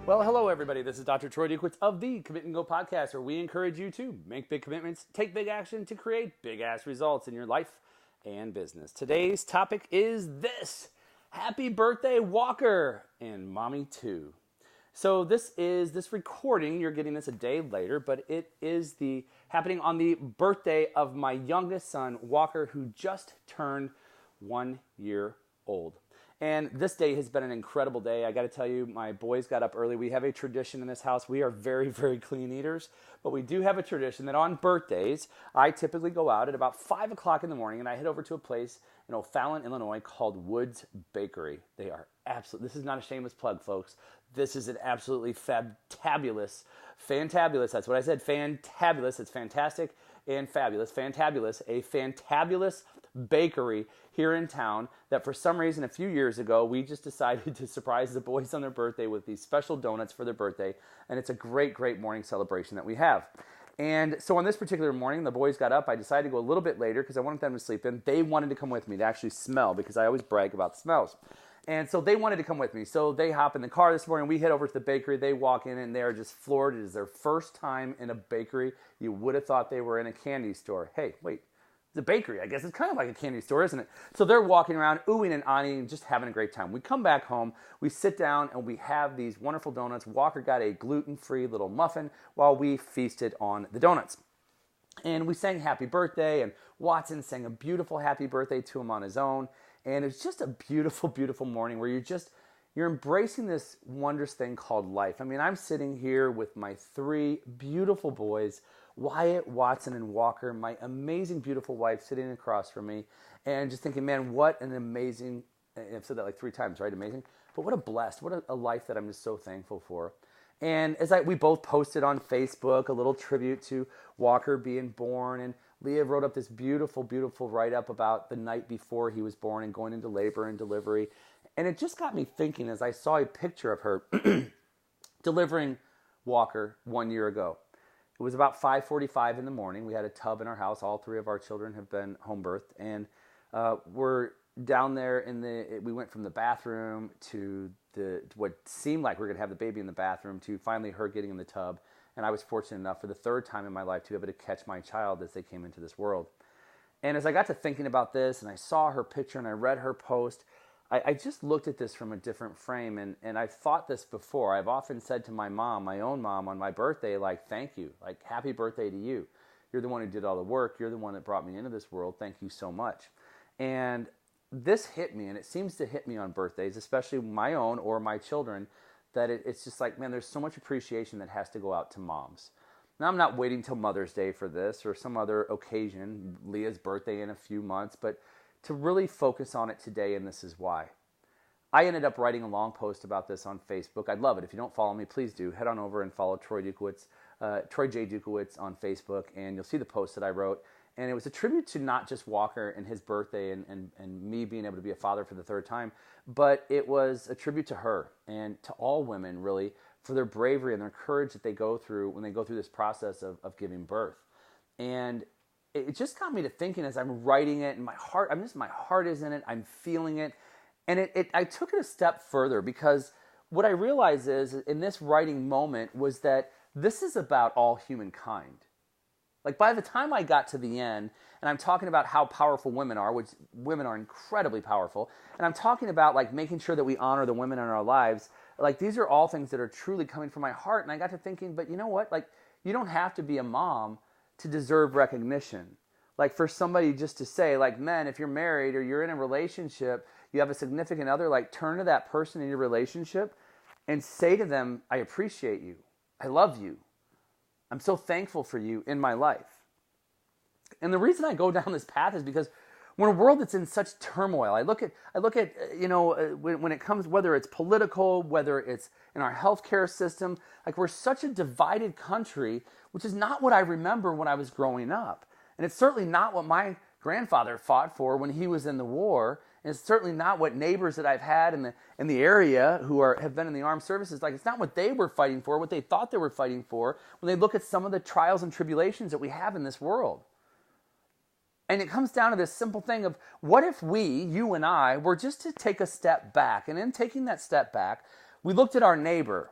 Well, hello, everybody. This is Dr. Troy Dukowitz of the Commit and Go podcast, where we encourage you to make big commitments, take big action to create big-ass results in your life and business. Today's topic is this. Happy birthday, Walker, and Mommy too. So this recording, you're getting this a day later, but it is happening on the birthday of my youngest son, Walker, who just turned 1 year old. And this day has been an incredible day. I got to tell you, my boys got up early. We have a tradition in this house. We are very, very clean eaters, but we do have a tradition that on birthdays, I typically go out at about 5 o'clock in the morning and I head over to a place in O'Fallon, Illinois called Woods Bakery. They are absolutely, this is not a shameless plug, folks. This is an absolutely fantabulous, that's what I said, fantabulous, it's fantastic and fabulous, fantabulous, a fantabulous bakery here in town that for some reason a few years ago we just decided to surprise the boys on their birthday with these special donuts for their birthday, and it's a great, great morning celebration that we have. And so on this particular morning, the boys got up. I decided to go a little bit later because I wanted them to sleep in. They wanted to come with me to actually smell because I always brag about the smells. And so they wanted to come with me. So they hop in the car this morning. We head over to the bakery. They walk in and they're just floored. It is their first time in a bakery. You would have thought they were in a candy store. Hey, wait. It's a bakery. I guess it's kind of like a candy store, isn't it? So they're walking around, oohing and ahhing, and just having a great time. We come back home, we sit down, and we have these wonderful donuts. Walker got a gluten-free little muffin while we feasted on the donuts. And we sang happy birthday, and Watson sang a beautiful happy birthday to him on his own. And it's just a beautiful, beautiful morning where you're embracing this wondrous thing called life. I mean, I'm sitting here with my three beautiful boys, Wyatt, Watson, and Walker, my amazing, beautiful wife sitting across from me, and just thinking, man, what an amazing, I've said that like 3 times, right? Amazing. But what a life that I'm just so thankful for. And we both posted on Facebook a little tribute to Walker being born, and Leah wrote up this beautiful, beautiful write-up about the night before he was born and going into labor and delivery. And it just got me thinking as I saw a picture of her delivering Walker 1 year ago. It was about 5:45 in the morning. We had a tub in our house. All 3 of our children have been home birthed. And we're down there we went from the bathroom to what seemed like we were going to have the baby in the bathroom to finally her getting in the tub. And I was fortunate enough for the 3rd time in my life to be able to catch my child as they came into this world. And as I got to thinking about this and I saw her picture and I read her post, I just looked at this from a different frame, and I've thought this before. I've often said to my mom, my own mom, on my birthday, like, thank you, like, happy birthday to you. You're the one who did all the work. You're the one that brought me into this world. Thank you so much. And this hit me, and it seems to hit me on birthdays, especially my own or my children, that it's just like, man, there's so much appreciation that has to go out to moms. Now, I'm not waiting till Mother's Day for this or some other occasion, Leah's birthday in a few months, but to really focus on it today, and this is why. I ended up writing a long post about this on Facebook. I'd love it. If you don't follow me, please do. Head on over and follow Troy Dukowitz, Troy J. Dukowitz on Facebook, and you'll see the post that I wrote. And it was a tribute to not just Walker and his birthday and me being able to be a father for the 3rd time, but it was a tribute to her and to all women, really, for their bravery and their courage that they go through when they go through this process of giving birth. And it just got me to thinking as I'm writing it, and my heart is in it. I'm feeling it. And I took it a step further because what I realized is in this writing moment was that this is about all humankind. Like by the time I got to the end, and I'm talking about how powerful women are, which women are incredibly powerful, and I'm talking about like making sure that we honor the women in our lives, like these are all things that are truly coming from my heart. And I got to thinking, but you know what? Like you don't have to be a mom to deserve recognition. Like for somebody just to say, like, men, if you're married or you're in a relationship, you have a significant other, like turn to that person in your relationship and say to them, I appreciate you. I love you. I'm so thankful for you in my life. And the reason I go down this path is because when a world that's in such turmoil, I look at when it comes, whether it's political, whether it's in our healthcare system, like we're such a divided country, which is not what I remember when I was growing up. And it's certainly not what my grandfather fought for when he was in the war. And it's certainly not what neighbors that I've had in the area who have been in the armed services, like it's not what they were fighting for, what they thought they were fighting for when they look at some of the trials and tribulations that we have in this world. And it comes down to this simple thing of what if we, you and I, were just to take a step back. And in taking that step back, we looked at our neighbor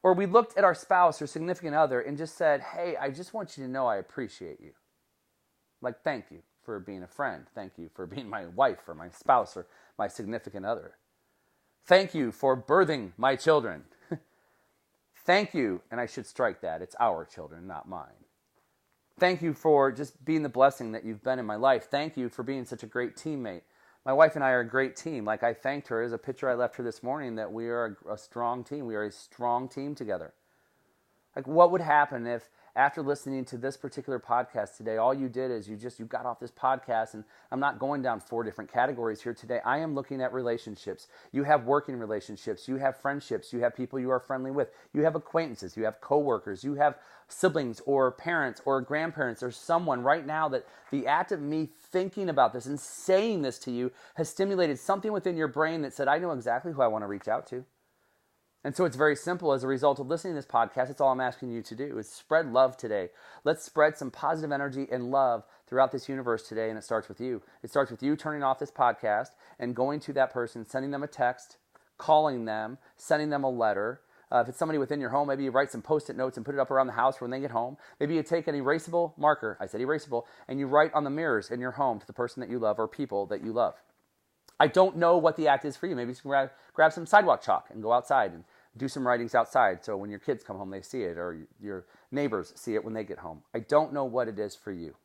Or we looked at our spouse or significant other and just said, hey, I just want you to know I appreciate you. Like, thank you for being a friend. Thank you for being my wife or my spouse or my significant other. Thank you for birthing my children. Thank you, and I should strike that. It's our children, not mine. Thank you for just being the blessing that you've been in my life. Thank you for being such a great teammate. My wife and I are a great team. Like I thanked her as a picture I left her this morning that we are a strong team. We are a strong team together. Like what would happen if after listening to this particular podcast today, all you did is you got off this podcast, and I'm not going down 4 different categories here today. I am looking at relationships. You have working relationships. You have friendships. You have people you are friendly with. You have acquaintances. You have coworkers. You have siblings or parents or grandparents or someone right now that the act of me thinking about this and saying this to you has stimulated something within your brain that said, I know exactly who I want to reach out to. And so it's very simple. As a result of listening to this podcast, it's all I'm asking you to do is spread love today. Let's spread some positive energy and love throughout this universe today, and it starts with you. It starts with you turning off this podcast and going to that person, sending them a text, calling them, sending them a letter. If it's somebody within your home, maybe you write some Post-it notes and put it up around the house when they get home. Maybe you take an erasable marker, I said erasable, and you write on the mirrors in your home to the person that you love or people that you love. I don't know what the act is for you. Maybe you can grab some sidewalk chalk and go outside and do some writings outside so when your kids come home they see it, or your neighbors see it when they get home. I don't know what it is for you.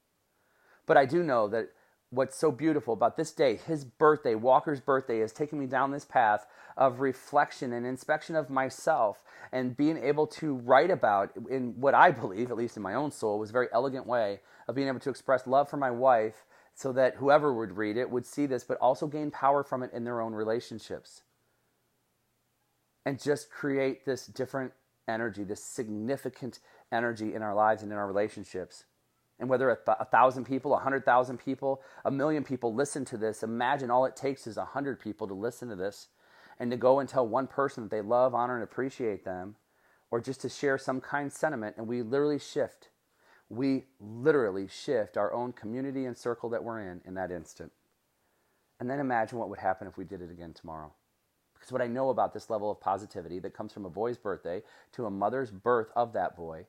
But I do know that what's so beautiful about this day, his birthday, Walker's birthday, is taking me down this path of reflection and inspection of myself and being able to write about, in what I believe, at least in my own soul, was a very elegant way of being able to express love for my wife so that whoever would read it would see this, but also gain power from it in their own relationships. And just create this different energy, this significant energy in our lives and in our relationships. And whether 1,000 people, 100,000 people, 1,000,000 people listen to this, imagine all it takes is 100 people to listen to this and to go and tell one person that they love, honor, and appreciate them, or just to share some kind sentiment, and we literally shift. We literally shift our own community and circle that we're in that instant. And then imagine what would happen if we did it again tomorrow. Because what I know about this level of positivity that comes from a boy's birthday to a mother's birth of that boy,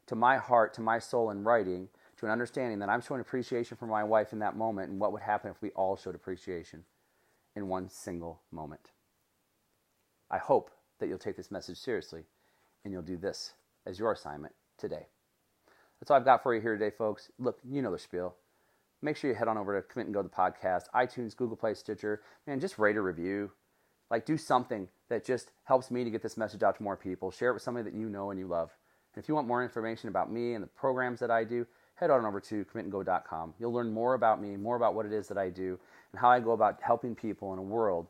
to my heart, to my soul in writing, to an understanding that I'm showing appreciation for my wife in that moment, and what would happen if we all showed appreciation in one single moment. I hope that you'll take this message seriously and you'll do this as your assignment today. That's all I've got for you here today, folks. Look, you know the spiel. Make sure you head on over to Commit and Go the podcast, iTunes, Google Play, Stitcher. Man, just rate a review. Like, do something that just helps me to get this message out to more people. Share it with somebody that you know and you love. And if you want more information about me and the programs that I do, head on over to commitandgo.com. You'll learn more about me, more about what it is that I do, and how I go about helping people in a world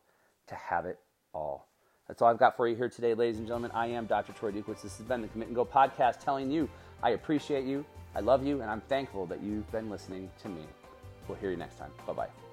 to have it all. That's all I've got for you here today, ladies and gentlemen. I am Dr. Troy Dukowitz. This has been the Commit and Go podcast, telling you I appreciate you, I love you, and I'm thankful that you've been listening to me. We'll hear you next time. Bye-bye.